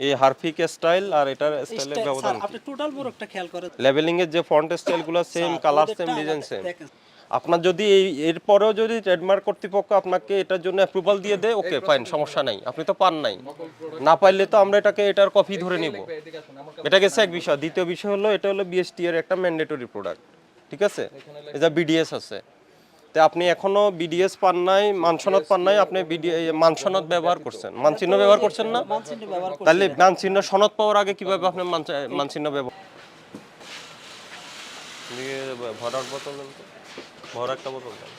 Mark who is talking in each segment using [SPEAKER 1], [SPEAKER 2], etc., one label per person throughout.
[SPEAKER 1] এই Harpic style আর এটার স্টাইলের ব্যবধান
[SPEAKER 2] স্যার আপনি টোটাল মোড়কটা খেয়াল করেন
[SPEAKER 1] লেভেলিং এর যে ফন্ট স্টাইলগুলো same, colour same, design same. আপনার যদি এরপরেও যদি ট্রেডমার্ক কর্তৃপক্ষ আপনাকে এটার জন্য অ্যাপ্রুভাল দিয়ে দেয়, ওকে ফাইন, সমস্যা নাই, আপনি তো পান নাই, না পাইলে তো আমরা এটার কপি ধরে নিব। এটা গেছে এক বিষয়। দ্বিতীয় বিষয় হলো এটা হলো বিএসটি এর একটা ম্যান্ডেটরি প্রোডাক্ট, ঠিক আছে? এটা বিডিএস আছে, তো আপনি এখনো বিডিএস পান নাই, মানসনদ পান নাই, আপনি মানসনদ ব্যবহার করছেন, মানচিহ্ন ব্যবহার করছেন না, তাহলে মানচিহ্ন সনদ পাওয়ার আগে কিভাবে আপনি মানচিহ্ন ব্যবহার ভরার বোতল দেন তো, ভরা একটা বোতল দেন।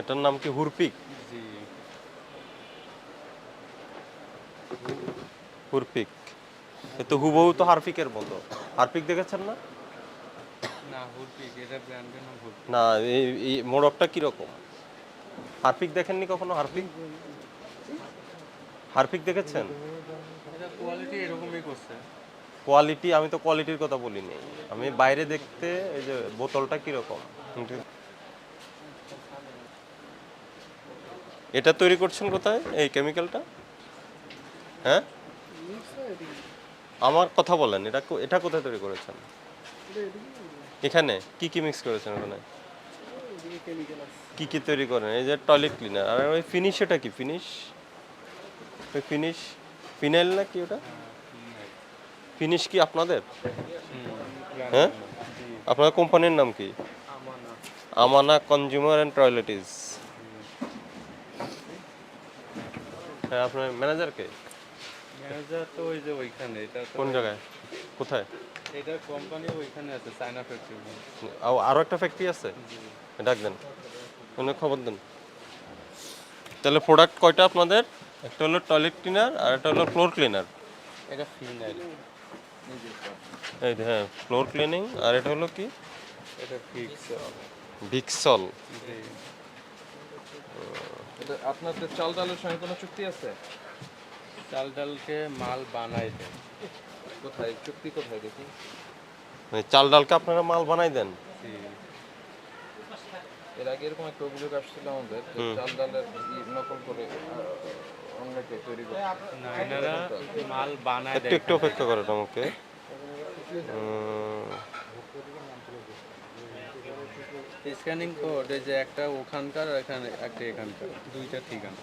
[SPEAKER 1] এটার নাম কি হুরপিক? হুরপিক। এ তো হুবহু তো হারপিকের মতো। হারপিক দেখেছেন না?
[SPEAKER 3] না, হুরপিক এটা ব্র্যান্ডের নাম হুরপিক।
[SPEAKER 1] না, এই মোড়কটা কিরকম? হারপিক দেখেননি কখনো? হারপিক হারপিক দেখেছেন?
[SPEAKER 3] এটা কোয়ালিটি এরকমই করছে।
[SPEAKER 1] কোয়ালিটি, আমি তো কোয়ালিটির কথা বলিনি, আমি বাইরে দেখতে এই যে বোতলটা কিরকম। এটা তৈরি করছেন কোথায়, এই কেমিক্যালটা? হ্যাঁ, আমার কথা বলেন, এটা কোথায় তৈরি করেছেন? এখানে কি কি মিক্স করেছেন? ওখানে কি কি তৈরি করেন? এই যে টয়লেট ক্লিনার, আর ওই ফিনিশ, এটা কি ফিনিশ? ওই ফিনিশ ফিনাইল না কি ওটা? ফিনিশ কি আপনাদের? হ্যাঁ, আপনার কোম্পানির নাম কি? আমানা কনজিউমার অ্যান্ড টয়লেটিস। হ্যাঁ, আপনার ম্যানেজার কে?
[SPEAKER 3] ম্যানেজার তো ওই যে ওইখানে, এটা তো
[SPEAKER 1] কোন জায়গায়, কোথায়?
[SPEAKER 3] এটা কোম্পানি ওইখানে আছে, চায়না ফ্যাক্টরি।
[SPEAKER 1] আরও একটা ফ্যাক্টরি আছে, ডাক দেন, কোনো খবর দেন। তাহলে প্রোডাক্ট কয়টা আপনাদের? একটা হলো টয়লেট ক্লিনার আর একটা হলো ফ্লোর ক্লিনার।
[SPEAKER 3] এটা ফিনাইল,
[SPEAKER 1] এই যে, হ্যাঁ, ফ্লোর ক্লিনিং। আর এটা হলো কি?
[SPEAKER 3] এটা ফিক্স।
[SPEAKER 1] ভিক্সল।
[SPEAKER 3] জি,
[SPEAKER 4] এটা আপনাদের চাল ডালের সঙ্গে কোনো চুক্তি আছে?
[SPEAKER 3] চাল ডালকে মাল বানাই দেয়।
[SPEAKER 4] কোথায় চুক্তি, কোথায় দেখি?
[SPEAKER 1] মানে চাল ডালকে আপনারা মাল বানাই দেন?
[SPEAKER 3] জি,
[SPEAKER 4] এর আগে এরকম একটা অভিযোগ আসছিল আমাদের যে চাল ডালের নকল করে অন্যকে তৈরি করে।
[SPEAKER 3] না, এনারা মাল বানায়
[SPEAKER 1] একটু
[SPEAKER 3] দেয়।
[SPEAKER 1] একটু অপেক্ষা করেন আমাকে।
[SPEAKER 3] স্ক্যানিং কোড এই যে একটা ওখানকার আর এখানে একটা এখানকার, দুইটা ঠিকানা।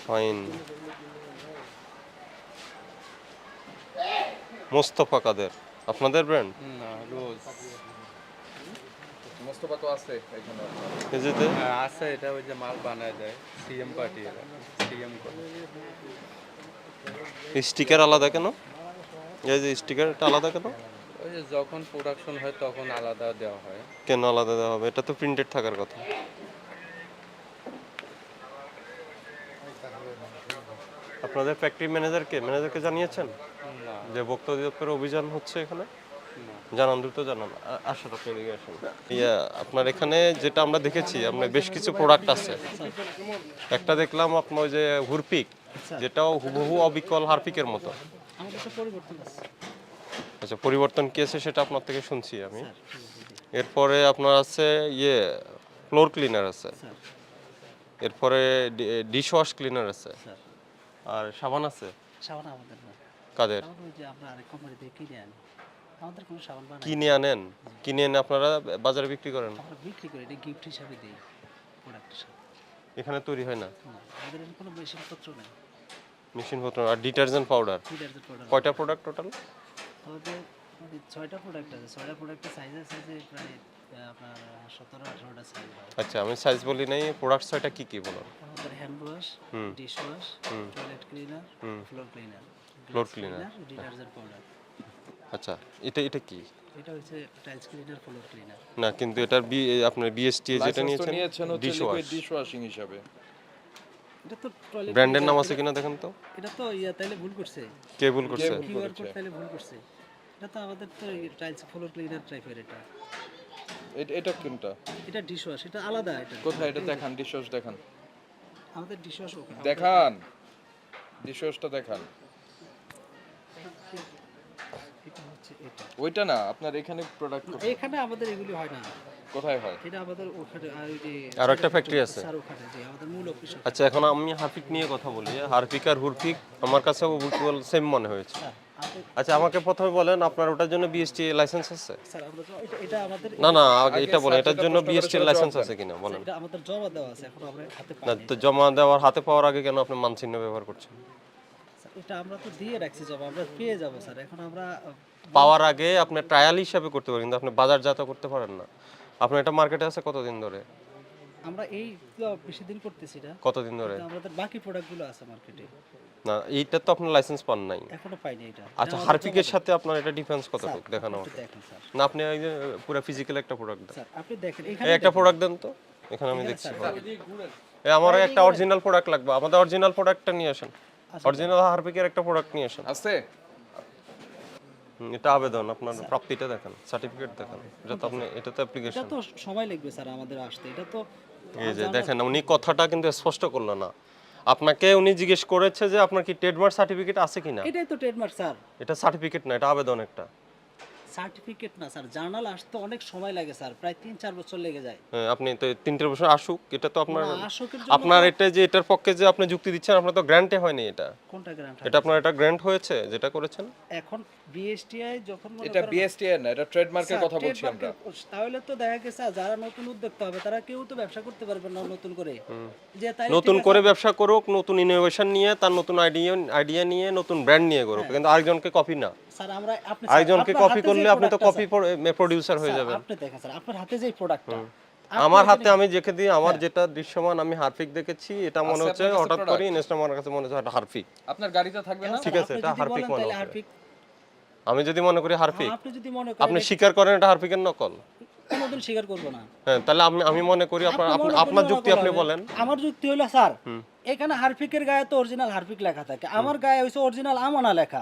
[SPEAKER 1] ফাইন। মোস্তফা কাদের আপনাদের ব্র্যান্ড?
[SPEAKER 3] না, রোজ।
[SPEAKER 4] মোস্তফা তো আছে এখানে।
[SPEAKER 1] এই যে
[SPEAKER 3] হ্যাঁ, আছে, এটা ওই যে মাল বানায় দেয় সিএম পার্টি, এরা সিএম করে।
[SPEAKER 1] স্টিকার আলাদা কেন? এই যে স্টিকারটা আলাদা কেন?
[SPEAKER 3] ওই যে যখন প্রোডাকশন হয় তখন আলাদা দেওয়া হয়।
[SPEAKER 1] কেন আলাদা দেওয়া হবে? এটা তো প্রিন্টেড থাকার কথা। আপনাদের ফ্যাক্টরি ম্যানেজারকে জানিয়েছেন
[SPEAKER 3] না,
[SPEAKER 1] যে ভোক্তা অধিদপ্তরের অভিযান হচ্ছে এখানে?
[SPEAKER 3] না।
[SPEAKER 1] জানান, দ্রুত জানান। আসেন, আপনি এদিকে আসেন। আপনার এখানে যেটা আমরা দেখেছি, আপনার বেশ কিছু প্রোডাক্ট আছে। একটা দেখলাম আপনার ওই যে হুরপিক, যেটাও হুবহু অবিকল হারপিকের মতো।
[SPEAKER 2] আমাদের তো পরিবর্তন আছে
[SPEAKER 1] আচ্ছা, পরিবর্তন কি আছে সেটা আপনার থেকে শুনছি আমি। এরপরে আপনার আছে ফ্লোর ক্লিনার আছে,
[SPEAKER 2] স্যার।
[SPEAKER 1] এরপরে ডিশ ওয়াশ ক্লিনার আছে,
[SPEAKER 2] স্যার,
[SPEAKER 1] আর সাবান আছে।
[SPEAKER 2] সাবান আমাদের না,
[SPEAKER 1] কাদের?
[SPEAKER 2] সাবান ওই যে আমরা আরেক কোম্পানি থেকে কিনে আনি, আমাদের কোনো সাবান বানাই না।
[SPEAKER 1] কিনে আনেন? কিনে এনে আপনারা বাজারে বিক্রি করেন?
[SPEAKER 2] আমরা বিক্রি করি, এটা গিফট হিসাবে দিই প্রোডাক্টের সাথে।
[SPEAKER 1] এখানে তৈরি হয় না?
[SPEAKER 2] না, আমাদের এখানে কোনো মেশিনপত্র নেই।
[SPEAKER 1] মেশিনপত্র আর ডিটারজেন্ট পাউডার।
[SPEAKER 2] ডিটারজেন্ট পাউডার
[SPEAKER 1] কয়টা প্রোডাক্ট টোটাল?
[SPEAKER 2] আমাদের মানে 6টা প্রোডাক্ট আছে, 6টা প্রোডাক্টের সাইজ আছে যে প্রায় আপনার 17-18টা সাইজ হয়।
[SPEAKER 1] আচ্ছা, আমি সাইজ বলি নাই, প্রোডাক্ট ছয়টা কি কি বলুন?
[SPEAKER 2] আমাদের hand wash, dish wash, toilet cleaner, floor cleaner,
[SPEAKER 1] floor cleaner,
[SPEAKER 2] detergent powder.
[SPEAKER 1] আচ্ছা, এটা কি?
[SPEAKER 2] এটা হচ্ছে টাইলস ক্লিনার, ফ্লোর ক্লিনার।
[SPEAKER 1] না, কিন্তু এটার আপনার বিএসটি যেটা
[SPEAKER 4] লাইসেন্স তো
[SPEAKER 1] নিয়েছেন
[SPEAKER 4] নিয়েছেন হচ্ছে
[SPEAKER 1] dish
[SPEAKER 4] liquid
[SPEAKER 1] wash,
[SPEAKER 4] dish washing হিসাবে।
[SPEAKER 2] এটা তো টয়লেট,
[SPEAKER 1] ব্র্যান্ডের নাম আছে কিনা দেখেন তো।
[SPEAKER 2] এটা তো তাইলে ভুল করছে,
[SPEAKER 1] কে ভুল করছে?
[SPEAKER 2] কিউআর কোড তাইলে ভুল করছে। এটা তো আমাদের তো টাইলস ফ্লোর ক্লিনার টাইপের।
[SPEAKER 4] এটা কোনটা?
[SPEAKER 2] এটা ডিশ ওয়াশ, এটা আলাদা। এটা
[SPEAKER 4] কোথায় এটা দেখান, ডিশ ওয়াশ দেখান,
[SPEAKER 2] আমাদের ডিশ ওয়াশ ওখানে
[SPEAKER 4] দেখান, ডিশ ওয়াশটা দেখান।
[SPEAKER 2] এটা হচ্ছে হচ্ছে এটা।
[SPEAKER 4] ওইটা না, আপনার এখানে প্রোডাক্ট
[SPEAKER 2] এখানে আমাদের এগুলি হয় না,
[SPEAKER 4] কোথায় হয়?
[SPEAKER 2] এটা আমাদের ওখানে আর ওই যে
[SPEAKER 1] আর একটা ফ্যাক্টরি আছে।
[SPEAKER 2] স্যার ওখানে যে আমাদের মূল অফিস।
[SPEAKER 1] আচ্ছা, এখন আমি হারপিক নিয়ে কথা বলি। হারপিক আর হুরপিক আমার কাছে সেম মনে হয়েছে। আচ্ছা, আমাকে প্রথমে বলেন আপনার ওটার জন্য বিএসটি লাইসেন্স আছে?
[SPEAKER 2] স্যার আমরা এটা আমাদের
[SPEAKER 1] না না, আগে এটা বলেন, এটার জন্য বিএসটি লাইসেন্স আছে কিনা বলেন।
[SPEAKER 2] এটা আমাদের জমা দেওয়া আছে, এখন আমরা হাতে
[SPEAKER 1] না
[SPEAKER 2] পাই।
[SPEAKER 1] তো জমা দেওয়ার হাতে পাওয়ার আগে কেন আপনি মানচিহ্ন ব্যবহার করছেন?
[SPEAKER 2] স্যার এটা আমরা তো দিয়ে রাখছি জমা, আমরা পেয়ে যাব স্যার। এখন আমরা
[SPEAKER 1] পাওয়ার আগে আপনি ট্রায়াল হিসাবে করতে পারেন, কিন্তু আপনি বাজারজাত করতে পারেন না। আপনার এটা মার্কেটে আছে কতদিন ধরে?
[SPEAKER 2] আমরা এই তো বেশি দিন করতেছি না,
[SPEAKER 1] কতদিন ধরে?
[SPEAKER 2] আমাদের বাকি প্রোডাক্টগুলো আছে মার্কেটে,
[SPEAKER 1] না, এইটা তো আপনি লাইসেন্স পান নাই।
[SPEAKER 2] এখনো পাইনি এটা।
[SPEAKER 1] আচ্ছা, হারপিকের সাথে আপনার এটা ডিফারেন্স কতটুকু দেখানো
[SPEAKER 2] একটু
[SPEAKER 1] আমাকে।
[SPEAKER 2] দেখেন স্যার।
[SPEAKER 1] না, আপনি এই যে পুরো ফিজিক্যাল একটা প্রোডাক্ট দেন।
[SPEAKER 2] স্যার আপনি দেখেন
[SPEAKER 1] এই
[SPEAKER 2] এখানে
[SPEAKER 1] একটা প্রোডাক্ট দেন তো, এখানে আমি দেখছি। এই আমার একটা অরিজিনাল প্রোডাক্ট লাগবে, আমাদের অরিজিনাল প্রোডাক্টটা নিয়ে আসেন। অরিজিনাল হারপিকের একটা প্রোডাক্ট নিয়ে আসেন।
[SPEAKER 4] আছে?
[SPEAKER 1] এটা আবেদন, আপনার প্রাপ্তিটা দেখান, সার্টিফিকেট দেখান, এটা তো আপনি, এটা তো
[SPEAKER 2] এটা
[SPEAKER 1] অ্যাপ্লিকেশন।
[SPEAKER 2] তো সময় লাগবে স্যার আমাদের আসতে, এটা তো
[SPEAKER 1] এই যে দেখেন, উনি কথাটা কিন্তু স্পষ্ট করলো না। আপনাকে উনি জিজ্ঞেস করেছে যে আপনার কি ট্রেডমার্ক সার্টিফিকেট আছে কিনা।
[SPEAKER 2] এটাই তো ট্রেডমার্ক স্যার।
[SPEAKER 1] এটা সার্টিফিকেট না, এটা আবেদন একটা।
[SPEAKER 2] সার্টিফিকেট না স্যার, জার্নাল আসতে অনেক সময় লাগে স্যার, প্রায় 3-4 বছর লেগে যায়।
[SPEAKER 1] হ্যাঁ, আপনি তো 3 বছর আসুক, এটা তো আপনার,
[SPEAKER 2] না, আসকের জন্য
[SPEAKER 1] আপনার এটা যে এটার পক্ষে যে আপনি যুক্তি দিচ্ছেন, আপনার তো গ্র্যান্টে হয়নি এটা।
[SPEAKER 2] কোনটা গ্রান্ট?
[SPEAKER 1] এটা আপনার এটা গ্র্যান্ট হয়েছে যেটা করেছেন।
[SPEAKER 2] এখন বিএসটিআই যখন মনে
[SPEAKER 4] এটা
[SPEAKER 2] করেন-
[SPEAKER 4] বিএসটিআই না, এটা ট্রেডমার্কের
[SPEAKER 2] স্যার,
[SPEAKER 4] কথা বলছি আমরা।
[SPEAKER 2] ট্রেডমার্কের- তাহলে তো দেখা গেছে যারা নতুন উদ্যোক্তা হবে তারা কেউ তো ব্যবসা করতে পারবে না নতুন করে, যে তাই
[SPEAKER 1] নতুন করে ব্যবসা করুক, নতুন ইনোভেশন নিয়ে, তার নতুন আইডিয়া নিয়ে, নতুন ব্র্যান্ড নিয়ে করুক, কিন্তু আরেকজনকে কপি না।
[SPEAKER 2] স্যার আমরা আপনি
[SPEAKER 1] আরেকজনকে
[SPEAKER 2] আপনার
[SPEAKER 1] কপি
[SPEAKER 2] হাতে
[SPEAKER 1] করলে
[SPEAKER 2] যে
[SPEAKER 1] আপনি তো
[SPEAKER 2] product-টা
[SPEAKER 1] কপি প্রোডিউসার হয়ে
[SPEAKER 2] স্যার,
[SPEAKER 1] যাবেন।
[SPEAKER 2] আপনি দেখেন স্যার আপনার হাতে যে প্রোডাক্টটা,
[SPEAKER 1] আমার হাতে আমি দেখে দিই, আমার যেটা দৃশ্যমান, আমি হারপিক দেখেছি, এটা মনে হচ্ছে
[SPEAKER 4] আপনার কাছে
[SPEAKER 1] হঠাৎ
[SPEAKER 4] product?
[SPEAKER 1] করে ইনস্টা আমার কাছে মনে হচ্ছে এটা হারপিক।
[SPEAKER 4] আপনার গাড়িতে থাকবে না?
[SPEAKER 1] ঠিক আছে, এটা হারপিক মনে হচ্ছে।
[SPEAKER 2] হারপিক।
[SPEAKER 1] আমি যদি মনে করি হারপিক,
[SPEAKER 2] আপনি যদি মনে
[SPEAKER 1] আপনি
[SPEAKER 2] করেন
[SPEAKER 1] স্বীকার করেন এটা হারপিকের নকল,
[SPEAKER 2] কোনোদিন স্বীকার করব না।
[SPEAKER 1] হ্যাঁ, তাহলে আমি মনে করি আপনার
[SPEAKER 2] আপনি মনে
[SPEAKER 1] আপনার
[SPEAKER 2] করলে
[SPEAKER 1] যুক্তি
[SPEAKER 2] নকল
[SPEAKER 1] আপনি
[SPEAKER 2] হবে।
[SPEAKER 1] বলেন।
[SPEAKER 2] আমার যুক্তি হলো স্যার, এখানে হারপিকের গায়ে তো অরিজিনাল হারপিক লেখা থাকে, আমার গায়ে হইছে অরিজিনাল আমানা লেখা।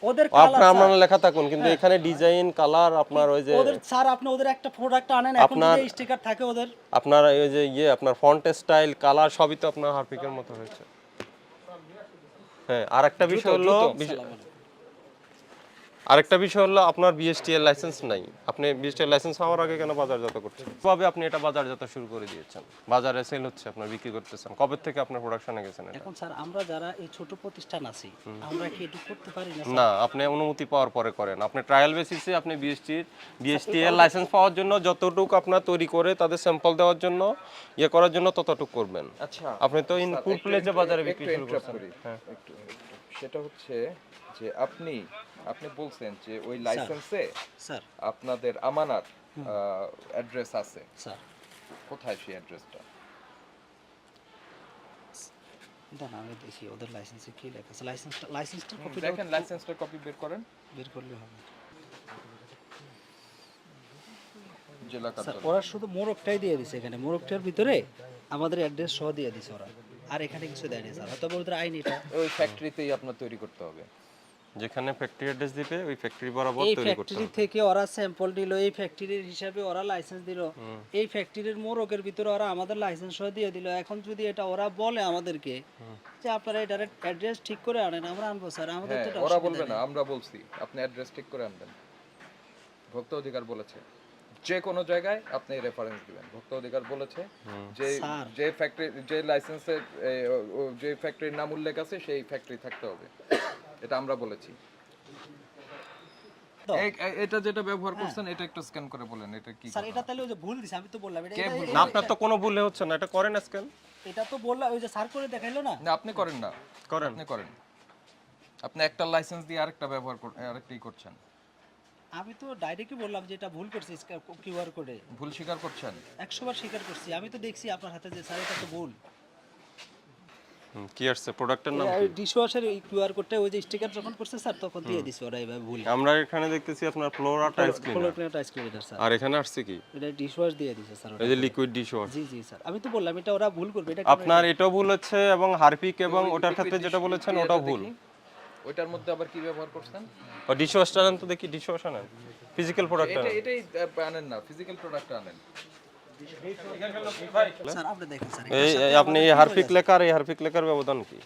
[SPEAKER 2] ওদের
[SPEAKER 1] আপনার আমার লেখা থাকুন, কিন্তু এখানে ডিজাইন কালার আপনার ওই যে
[SPEAKER 2] ওদের স্যার আপনি ওদের একটা প্রোডাক্ট আনেন, এখন
[SPEAKER 1] আপনার-
[SPEAKER 2] যে স্টিকার থাকে ওদের,
[SPEAKER 1] আপনার ওই যে আপনার ফন্ট স্টাইল কালার সবই তো আপনার হারপিকের মতো হয়েছে। হ্যাঁ, আরেকটা বিষয় হলো আপনার বিএসটি এর লাইসেন্স নাই। আপনি বিএসটি এর লাইসেন্স হওয়ার আগে কেন বাজারজাত করছেন? কিভাবে আপনি এটা বাজারজাত শুরু করে দিয়েছেন? বাজারে সেল হচ্ছে, আপনার বিক্রি করতেছেন, কবে থেকে আপনার প্রোডাকশনে গেছেন এটা?
[SPEAKER 2] এখন স্যার আমরা যারা এই ছোট প্রতিষ্ঠান আছি আমরা কি এটা করতে পারি না?
[SPEAKER 1] না, আপনি অনুমতি পাওয়ার পরে করেন। আপনি ট্রায়াল বেসিসে আপনি বিএসটি এর লাইসেন্স পাওয়ার জন্য যতটুকু আপনার তৈরি করে তাদের স্যাম্পল দেওয়ার জন্য করার জন্য ততটুকু করবেন।
[SPEAKER 4] আচ্ছা,
[SPEAKER 1] আপনি তো ইন ফুল প্লেজে বাজারে বিক্রি
[SPEAKER 4] একটু
[SPEAKER 1] শুরু
[SPEAKER 4] interrupt
[SPEAKER 1] করছেন।
[SPEAKER 4] করি।
[SPEAKER 1] হ্যাঁ,
[SPEAKER 4] একটু। সেটা হচ্ছে যে আপনি বলছেন যে ওই লাইসেন্সে
[SPEAKER 2] স্যার
[SPEAKER 4] আপনাদের আমানার অ্যাড্রেস আছে।
[SPEAKER 2] স্যার
[SPEAKER 4] কোথায় সেই অ্যাড্রেসটা?
[SPEAKER 2] দাঁড়া আমি দেখি ওদের লাইসেন্সে কি লেখা আছে। লাইসেন্সটা কপি
[SPEAKER 4] দেখেন, লাইসেন্সটার কপি বের করেন।
[SPEAKER 2] বের করলে হবে।
[SPEAKER 4] জেলা
[SPEAKER 2] স্যার
[SPEAKER 4] কার্যালয়।
[SPEAKER 2] ওরা শুধু মোড়কটাই দিয়ে দিছে, এখানে মোড়কটার ভিতরে আমাদের অ্যাড্রেস সহ দিয়ে দিছে ওরা, আর এখানে কিছু দেয়নি স্যার, হয়তো ওদের আইন এটা।
[SPEAKER 4] ওই ফ্যাক্টরিতেই আপনার তৈরি করতে হবে।
[SPEAKER 1] যেখানে ফ্যাক্টরি অ্যাড্রেস দিবে ওই ফ্যাক্টরি বরাবর
[SPEAKER 2] এই
[SPEAKER 1] তৈরি করতে
[SPEAKER 2] ফ্যাক্টরি
[SPEAKER 1] হবে।
[SPEAKER 2] থেকে ওরা স্যাম্পল দিল, এই ফ্যাক্টরির হিসাবে ওরা লাইসেন্স দিল, এই ফ্যাক্টরির মোড়কের ভিতরে ওরা আমাদের লাইসেন্স সহ দিয়ে দিল। এখন যদি এটা ওরা বলে আমাদেরকে যে আপনারা এটার অ্যাড্রেস ঠিক করে আনেন, আমরা আনবো স্যার, আমাদের
[SPEAKER 4] হ্যাঁ,
[SPEAKER 2] তো এটা
[SPEAKER 4] ওরা
[SPEAKER 2] অসুবিধা
[SPEAKER 4] বলবে না,
[SPEAKER 2] নেই।
[SPEAKER 4] আমরা বলছি আপনি অ্যাড্রেস ঠিক করে আনবেন। ভোক্তা অধিকার বলেছে যে কোনো জায়গায় আপনি রেফারেন্স দিবেন। ভোক্তা অধিকার বলেছে যে
[SPEAKER 2] স্যার।
[SPEAKER 4] যে ফ্যাক্টরি, যে লাইসেন্সে যে ফ্যাক্টরির নাম উল্লেখ আছে সেই ফ্যাক্টরি থাকতে হবে। এটা আমরা বলেছি।
[SPEAKER 2] তো,
[SPEAKER 4] এটা যেটা ব্যবহার করছেন এটা একটু স্ক্যান করে বলেন এটা কি
[SPEAKER 2] স্যার এটা তাহলে ওই যে ভুল দিছে, আমি তো বললাম এটা
[SPEAKER 4] কে
[SPEAKER 2] এটা-
[SPEAKER 4] ভুল?
[SPEAKER 1] না, আপনার তো কোনো ভুলে হচ্ছে না, এটা করেন আজকাল
[SPEAKER 2] এটা তো বললাম, ওই যে স্যার করে দেখাইলো না।
[SPEAKER 4] না, আপনি করেন না,
[SPEAKER 1] করেন।
[SPEAKER 4] আপনি করেন। আপনি একটা লাইসেন্স দিয়ে আরেকটা ব্যবহার আরেকটাই করছেন।
[SPEAKER 2] আমি তো ডাইরেক্টলি বললাম যে এটা ভুল করছি, কিউআর কোডে
[SPEAKER 4] ভুল স্বীকার করছেন।
[SPEAKER 2] 100 বার স্বীকার করছি। আমি তো দেখছি আপনার হাতে যে স্যার এটা তো ভুল।
[SPEAKER 1] কি আসছে প্রোডাক্টের নাম কি?
[SPEAKER 2] ডিশওয়াশার এই কিউআর কোডটা ওই যে স্টিকার যখন করছে স্যার তখন দিয়ে দিছে ওরা এইভাবে ভুল।
[SPEAKER 1] আমরা এখানে দেখতেছি আপনার floor tiles
[SPEAKER 2] floor
[SPEAKER 1] cleaner,
[SPEAKER 2] cleaner tiles cleaner sir,
[SPEAKER 1] আর এখানে আসছে কি
[SPEAKER 2] এটা ডিশওয়াশ দিয়ে দিছে স্যার ওটা।
[SPEAKER 1] এই যে লিকুইড ডিশ ওয়াশ।
[SPEAKER 2] জি জি স্যার, আমি তো বললাম এটা ওরা ভুল করবে, এটা
[SPEAKER 1] আপনার এটাও ভুল হচ্ছে এবং হারপিক এবং ওটার ক্ষেত্রে যেটা বলেছেন ওটাও ভুল।
[SPEAKER 4] ওইটার মধ্যে আবার কি ব্যবহার করছেন?
[SPEAKER 1] আর ডিশ ওয়াশটা আনেন তো দেখি, ডিশ ওয়াশ আনেন, ফিজিক্যাল প্রোডাক্ট আনেন।
[SPEAKER 4] এটাই আনেন না, ফিজিক্যাল প্রোডাক্ট আনেন।
[SPEAKER 2] স্যার আপনি দেখেন স্যার
[SPEAKER 1] এই আপনি এই হারপিক লেখা আর এই হারপিক লেখার ব্যবধান কি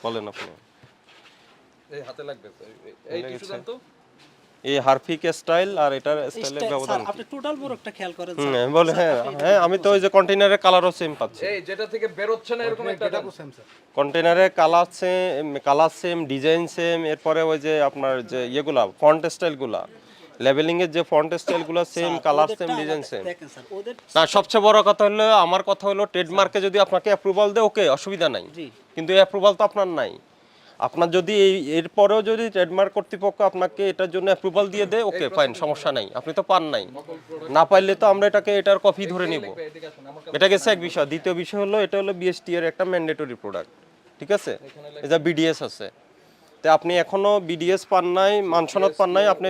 [SPEAKER 1] বলেন আপনি?
[SPEAKER 4] এই হাতে লাগবে, এই টিস্যু দেন তো।
[SPEAKER 1] এই হারফিক স্টাইল আর এটার স্টাইলের
[SPEAKER 2] স্যার,
[SPEAKER 1] ব্যবধান কি?
[SPEAKER 2] আপনি টোটাল মোড়কটা খেয়াল করেন
[SPEAKER 1] হুম,
[SPEAKER 2] স্যার।
[SPEAKER 1] বলে হ্যাঁ হ্যাঁ আমি তো ওই যে কন্টেইনারের কালারও সেম পাচ্ছি।
[SPEAKER 4] এই যেটা থেকে বেরোচ্ছে না এরকম একটা দেন।
[SPEAKER 1] কন্টেইনারের কালার সেম ডিজাইন সেম, এরপরে ওই যে আপনার যে ইয়েগুলা ফন্ট স্টাইলগুলা লেবেলিং এর যে ফন্ট স্টাইলগুলো same, colour same, design same.
[SPEAKER 2] দেখেন স্যার, ওদের
[SPEAKER 1] না সবচেয়ে বড় কথা হলো আমার কথা হলো ট্রেডমার্কে যদি আপনাকে অ্যাপ্রুভাল দেয় ওকে অসুবিধা নাই,
[SPEAKER 2] জি।
[SPEAKER 1] কিন্তু এই অ্যাপ্রুভাল তো আপনার নাই। আপনার যদি এরপরেও যদি ট্রেডমার্ক কর্তৃপক্ষ আপনাকে এটার জন্য অ্যাপ্রুভাল দিয়ে দেয় ওকে ফাইন, সমস্যা নাই, আপনি তো পান নাই, না পাইলে তো আমরা এটার কপি ধরে নিব। এটা গেছে এক বিষয়। দ্বিতীয় বিষয় হলো এটা হলো বিএসটি এর একটা ম্যান্ডেটরি প্রোডাক্ট, ঠিক আছে? এটা বিডিএস আছে, তো আপনি এখনো বিডিএস পান নাই, মানসনদ পান নাই, আপনি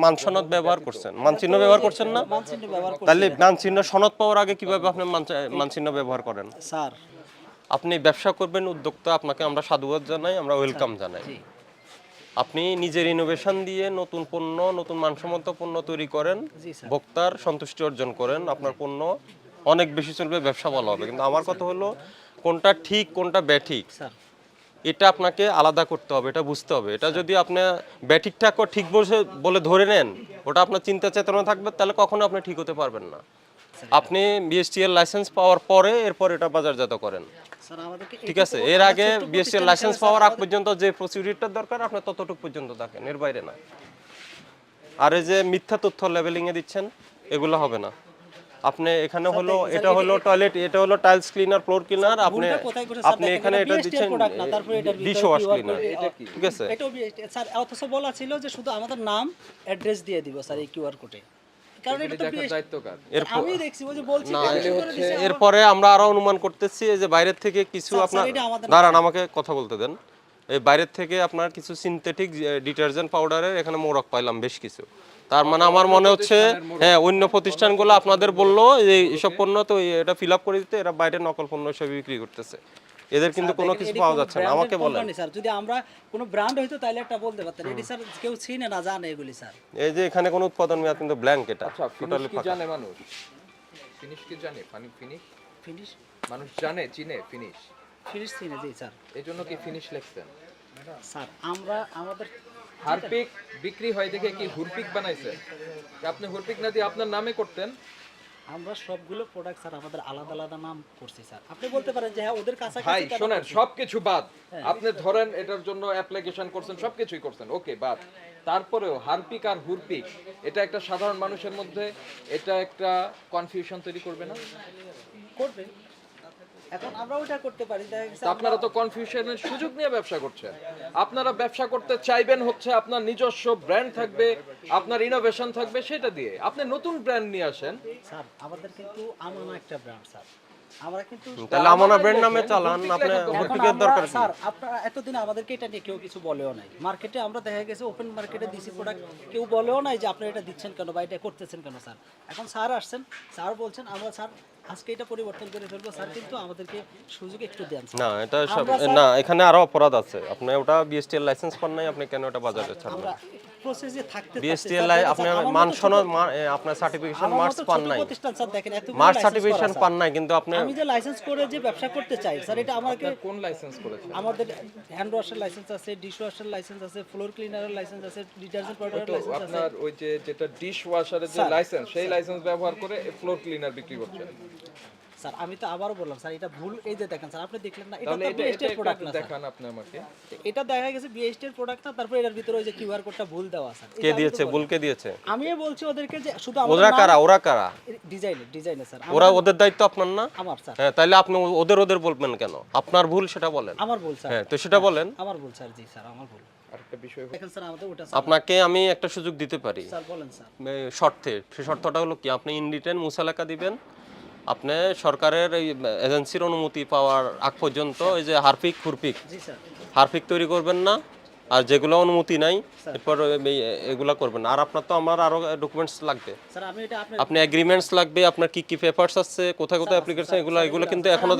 [SPEAKER 1] মানসনদ ব্যবহার করছেন, মানচিহ্ন ব্যবহার করছেন না,
[SPEAKER 2] মানচিহ্ন ব্যবহার করছি
[SPEAKER 1] তাহলে মানচিহ্ন সনদ পাওয়ার আগে কিভাবে আপনি মানচিহ্ন ব্যবহার করেন?
[SPEAKER 2] স্যার।
[SPEAKER 1] আপনি ব্যবসা করবেন, উদ্যোক্তা, আপনাকে আমরা সাধুবাদ জানাই, আমরা ওয়েলকাম জানাই।
[SPEAKER 2] জি।
[SPEAKER 1] আপনি নিজের ইনোভেশন দিয়ে নতুন পণ্য, নতুন মানসম্মত পণ্য তৈরি করেন,
[SPEAKER 2] জি স্যার।
[SPEAKER 1] ভোক্তার সন্তুষ্টি অর্জন করেন, আপনার পণ্য অনেক বেশি চলবে, ব্যবসা ভালো হবে। কিন্তু আমার কথা হলো কোনটা ঠিক কোনটা ব্যাঠিক
[SPEAKER 2] স্যার,
[SPEAKER 1] এটা আপনাকে আলাদা করতে হবে, এটা বুঝতে হবে। এটা যদি আপনি ব্যাঠিকটা ঠিক বলে ধরে নেন, ওটা আপনার চিন্তা চেতনা থাকবে, তাহলে কখনো আপনি ঠিক হতে পারবেন না। আপনি বিএসটি এর লাইসেন্স পাওয়ার পরে এরপর এটা বাজারজাত করেন,
[SPEAKER 2] স্যার আমাদেরকে
[SPEAKER 1] ঠিক আছে? এর আগে বিএসটি এর লাইসেন্স পাওয়ার আগ পর্যন্ত যে প্রসিডিউরটা দরকার আপনি ততটুকু পর্যন্ত থাকেন, এর বাইরে না। আর এই যে মিথ্যা তথ্য লেভেলিং এ দিচ্ছেন, এগুলো হবে না। আপনি এখানে হলো এটা হলো টয়লেট, এটা হলো টাইলস ক্লিনার, ফ্লোর ক্লিনার, আপনি এখানে এটা দিচ্ছেন ডিশ ওয়াশ ক্লিনার, ঠিক আছে?
[SPEAKER 2] এটাও বিএসটি স্যার, অথচ বলা ছিল যে শুধু আমাদের নাম অ্যাড্রেস দিয়ে দিব স্যার এই কিউআর কোডে, কারণ এটা তো
[SPEAKER 4] দেখার দায়িত্ব কার?
[SPEAKER 2] আমি দেখছি ওই যে বলছি
[SPEAKER 1] না,
[SPEAKER 2] cancel করে দিছে,
[SPEAKER 1] এরপরে আমরা আরো অনুমান করতেছি এই যে বাইরের থেকে কিছু
[SPEAKER 2] স্যার,
[SPEAKER 1] আপনার,
[SPEAKER 2] এটা আমাদের
[SPEAKER 1] দাঁড়ান আমাকে কথা বলতে দেন। এই বাইরের থেকে আপনার কিছু সিনথেটিক ডিটারজেন্ট পাউডারের এখানে মোড়ক পাইলাম বেশ কিছু। তার মানে আমার মনে হচ্ছে হ্যাঁ অন্য প্রতিষ্ঠানগুলো আপনাদের বললো যে এইসব পণ্য তো এটা ফিল আপ করে দিতে, এরা বাইরে নকল পণ্য হিসেবে বিক্রি করতেছে, এদের কিন্তু কোনো কিছু পাওয়া যাচ্ছে না। আমাকে বলেন,
[SPEAKER 2] স্যার যদি আমরা কোনো ব্র্যান্ড হইতো তাহলে একটা বলতে পারতেন, এটি স্যার কেউ চিনে না, জানে এগুলি স্যার।
[SPEAKER 1] এই যে এখানে কোনো উৎপাদন মেয়াদ কিন্তু ব্ল্যাঙ্ক, এটা
[SPEAKER 4] আচ্ছা, ফিনিশ
[SPEAKER 1] টোটালি
[SPEAKER 4] কি জানে মানুষ? ফিনিশ কি জানে? ফিনিশ
[SPEAKER 2] ফিনিশ
[SPEAKER 4] মানুষ জানে, চিনে ফিনিশ।
[SPEAKER 2] ফিনিশ চিনে, জি স্যার।
[SPEAKER 4] এই জন্য কি ফিনিশ লিখছেন?
[SPEAKER 2] স্যার আমরা আমাদের
[SPEAKER 4] হারপিক বিক্রি হয় দেখে কি হুরপিক বানাইছেন? আপনি হুরপিক না দিয়ে আপনার নামে করতেন।
[SPEAKER 2] আমরা সবগুলো প্রোডাক্ট স্যার আমাদের আলাদা আলাদা নাম করছি স্যার। আপনি বলতে পারেন যে হ্যাঁ ওদের
[SPEAKER 4] ভাই
[SPEAKER 2] কাছাকাছি কেন
[SPEAKER 4] শোনেন,
[SPEAKER 2] করছি?
[SPEAKER 4] সবকিছু বাদ। আপনি ধরেন এটার জন্য অ্যাপ্লিকেশন করছেন, সবকিছুই করছেন, ওকে বাদ। তারপরেও হারপিক আর হুরপিক এটা একটা সাধারণ মানুষের মধ্যে এটা একটা কনফিউশন তৈরি করবে না?
[SPEAKER 2] করবে। এখন আমরা ওটা করতে পারি, দেখা গেছে
[SPEAKER 4] তা আপনারা তো কনফিউশনের সুযোগ নিয়ে ব্যবসা করছেন। আপনারা ব্যবসা করতে চাইবেন হচ্ছে আপনার নিজস্ব ব্র্যান্ড থাকবে, আপনার ইনোভেশন থাকবে, সেটা দিয়ে আপনি নতুন ব্র্যান্ড নিয়ে আসেন।
[SPEAKER 2] স্যার আমাদের কিন্তু আমানা একটা ব্র্যান্ড স্যার, আমরা কিন্তু
[SPEAKER 1] তাহলে আমানা ব্র্যান্ড নামে চালান, আপনি
[SPEAKER 2] এখন
[SPEAKER 1] হুরপিকের
[SPEAKER 2] আমরা-
[SPEAKER 1] দরকার কি?
[SPEAKER 2] স্যার আপনারা এতদিন আমাদেরকে এটা নিয়ে কেউ কিছু বলেও নাই, মার্কেটে আমরা দেখা গেছে ওপেন মার্কেটে দিছি প্রোডাক্ট, কেউ বলেও নাই যে আপনারা এটা দিচ্ছেন কেন বা এটা করতেছেন কেন স্যার। এখন স্যার আসছেন, স্যার বলছেন আমরা স্যার আজকে এটা পরিবর্তন করে ফেলবো স্যার, কিন্তু আমাদেরকে সুযোগ একটু দেন স্যার।
[SPEAKER 1] না এটা সব
[SPEAKER 2] আমরা স্যার-
[SPEAKER 1] না, এখানে আরো অপরাধ আছে। আপনি ওটা বিএসটি এর লাইসেন্স পান নাই, আপনি কেন ওটা বাজারে ছাড়বেন?
[SPEAKER 2] আমরা প্রসেসে থাকতে
[SPEAKER 1] বিএসটি
[SPEAKER 2] চাচ্ছি,
[SPEAKER 1] এর
[SPEAKER 2] স্যার,
[SPEAKER 1] আপনি
[SPEAKER 2] আমার মতো
[SPEAKER 1] মানসনদ
[SPEAKER 2] ছোট-
[SPEAKER 1] আপনার সার্টিফিকেশন
[SPEAKER 2] আমার
[SPEAKER 1] মার্কস
[SPEAKER 2] মতো
[SPEAKER 1] পান
[SPEAKER 2] ছোট
[SPEAKER 1] নাই,
[SPEAKER 2] প্রতিষ্ঠান স্যার দেখেন এতগুলো
[SPEAKER 1] মার্কস
[SPEAKER 2] license
[SPEAKER 1] সার্টিফিকেশন
[SPEAKER 2] করা, স্যার।
[SPEAKER 1] পান নাই, কিন্তু আপনি
[SPEAKER 2] আমি যে লাইসেন্স করে যে ব্যবসা করতে চাই স্যার, এটা আমাকে
[SPEAKER 4] কোন লাইসেন্স করেছেন?
[SPEAKER 2] আমাদের হ্যান্ড ওয়াশের লাইসেন্স আছে, ডিশ ওয়াশের লাইসেন্স আছে, ফ্লোর ক্লিনারের লাইসেন্স আছে, ডিটারজেন্ট পাউডারের
[SPEAKER 4] তো
[SPEAKER 2] লাইসেন্স আছে।
[SPEAKER 4] আপনার ওই যে যেটা ডিশ ওয়াশারের যে
[SPEAKER 2] স্যার,
[SPEAKER 4] লাইসেন্স, সেই লাইসেন্স ব্যবহার করে ফ্লোর ক্লিনার বিক্রি করছেন।
[SPEAKER 2] স্যার আমি তো আবারও বললাম স্যার এটা ভুল, এই যে দেখেন স্যার আপনি দেখলেন না, এটা
[SPEAKER 4] তাহলে
[SPEAKER 2] তো
[SPEAKER 4] এটা
[SPEAKER 2] বিএসটি এর
[SPEAKER 4] এটা
[SPEAKER 2] প্রোডাক্ট
[SPEAKER 4] একটু
[SPEAKER 2] না স্যার।
[SPEAKER 4] দেখান আপনি আমাকে।
[SPEAKER 2] এটা দেখা গেছে বিএসটি এর প্রোডাক্ট না, তারপর এটার ভিতরে ওই যে কিউআর কোডটা ভুল দেওয়া স্যার।
[SPEAKER 1] কে দিয়েছে, ভুল কে দিয়েছে?
[SPEAKER 2] আমি বলছি ওদেরকে যে শুধু
[SPEAKER 1] ওরা কারা, ওরা কারা?
[SPEAKER 2] ডিজাইনে স্যার,
[SPEAKER 1] ওরা ওদের দায়িত্ব আপনার না?
[SPEAKER 2] আমার স্যার,
[SPEAKER 1] হ্যাঁ, তাইলে আপনি ওদের বলবেন কেন? আপনার ভুল সেটা বলেন।
[SPEAKER 2] আমার ভুল স্যার,
[SPEAKER 1] হ্যাঁ, তো সেটা বলেন।
[SPEAKER 2] আমার ভুল স্যার, জি স্যার আমার ভুল।
[SPEAKER 4] আরেকটা বিষয় হলো,
[SPEAKER 2] দেখেন স্যার আমাদের ওটা
[SPEAKER 1] আপনাকে আমি একটা সুযোগ দিতে পারি
[SPEAKER 2] স্যার বলেন স্যার।
[SPEAKER 1] শর্তে। সেই শর্তটা হলো কি, আপনি ইন রিটেন মুসালাকা দিবেন, আপনি সরকারের এই এজেন্সির অনুমতি পাওয়ার আগ পর্যন্ত এই যে হারপিক খুরপিক
[SPEAKER 2] জি স্যার।
[SPEAKER 1] হারপিক তৈরি করবেন না, আর যেগুলো অনুমতি নাই এরপর এগুলা করবেন না। আর আপনার তো আমার আরো ডকুমেন্টস লাগবে,
[SPEAKER 2] স্যার আমি এটা
[SPEAKER 1] আপনি এগ্রিমেন্টস লাগবে, আপনার কি কি পেপারস আছে, কোথায় কোথায় অ্যাপ্লিকেশন, এগুলো কিন্তু এখনো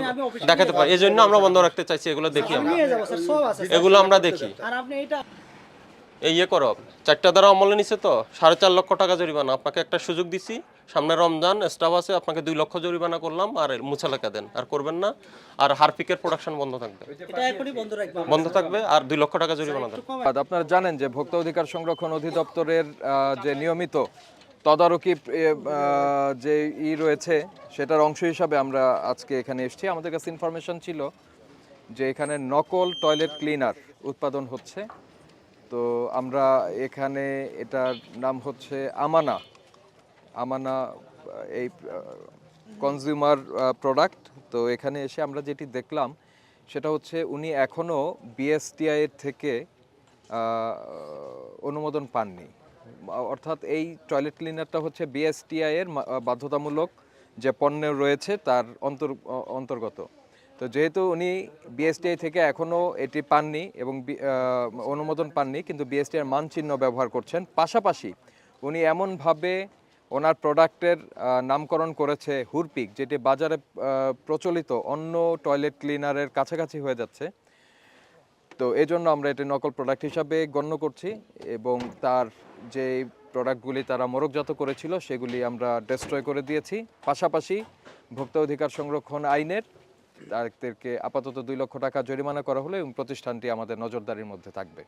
[SPEAKER 1] দেখাতে পারি। এই জন্য আমরা বন্ধ রাখতে চাইছি, এগুলো দেখি আমরা,
[SPEAKER 2] নিয়ে যাবো স্যার, সব আছে স্যার।
[SPEAKER 1] এগুলো আমরা দেখি।
[SPEAKER 2] আর আপনি এটা
[SPEAKER 1] এই করো, 4টা দ্বারা অমলে নিছে তো 4.5 লক্ষ টাকা জরিমানা। আপনাকে একটা সুযোগ দিছি, সামনে রমজান স্টাফ আছে, আপনাকে 2 লক্ষ জরিমানা করলাম আর মুছা লেখা দেন, আর করবেন না। আর হারপিকের প্রোডাকশন বন্ধ থাকবে,
[SPEAKER 2] এটা এখনই বন্ধ রাখবো
[SPEAKER 1] বন্ধ থাকবে, আর 2 লক্ষ টাকা জরিমানা দেন।
[SPEAKER 4] আপনারা জানেন যে ভোক্তা অধিকার সংরক্ষণ অধিদপ্তরের যে নিয়মিত তদারকি যে রয়েছে সেটার অংশ হিসাবে আমরা আজকে এখানে এসেছি। আমাদের কাছে ইনফরমেশন ছিল যে এখানে নকল টয়লেট ক্লিনার উৎপাদন হচ্ছে। তো আমরা এখানে, এটার নাম হচ্ছে আমানা এই কনজিউমার প্রোডাক্ট। তো এখানে এসে আমরা যেটি দেখলাম সেটা হচ্ছে উনি এখনও বিএসটিআই এর থেকে অনুমোদন পাননি। অর্থাৎ এই টয়লেট ক্লিনারটা হচ্ছে বিএসটিআই এর বাধ্যতামূলক যে পণ্য রয়েছে তার অন্তর্গত। তো যেহেতু উনি বিএসটিআই থেকে এখনও এটি পাননি এবং অনুমোদন পাননি, কিন্তু বিএসটিআই এর মানচিহ্ন ব্যবহার করছেন, পাশাপাশি উনি এমনভাবে ওনার প্রোডাক্টের নামকরণ করেছে হুরপিক, যেটি বাজারে প্রচলিত অন্য টয়লেট ক্লিনারের কাছাকাছি হয়ে যাচ্ছে। তো এই জন্য আমরা এটি নকল প্রোডাক্ট হিসাবে গণ্য করছি এবং তার যে প্রোডাক্টগুলি তারা মোড়কজাত করেছিল সেগুলি আমরা ডেস্ট্রয় করে দিয়েছি। পাশাপাশি ভোক্তা অধিকার সংরক্ষণ আইনের তাদেরকে আপাতত 2 লক্ষ টাকা জরিমানা করা হলো এবং প্রতিষ্ঠানটি আমাদের নজরদারির মধ্যে থাকবে।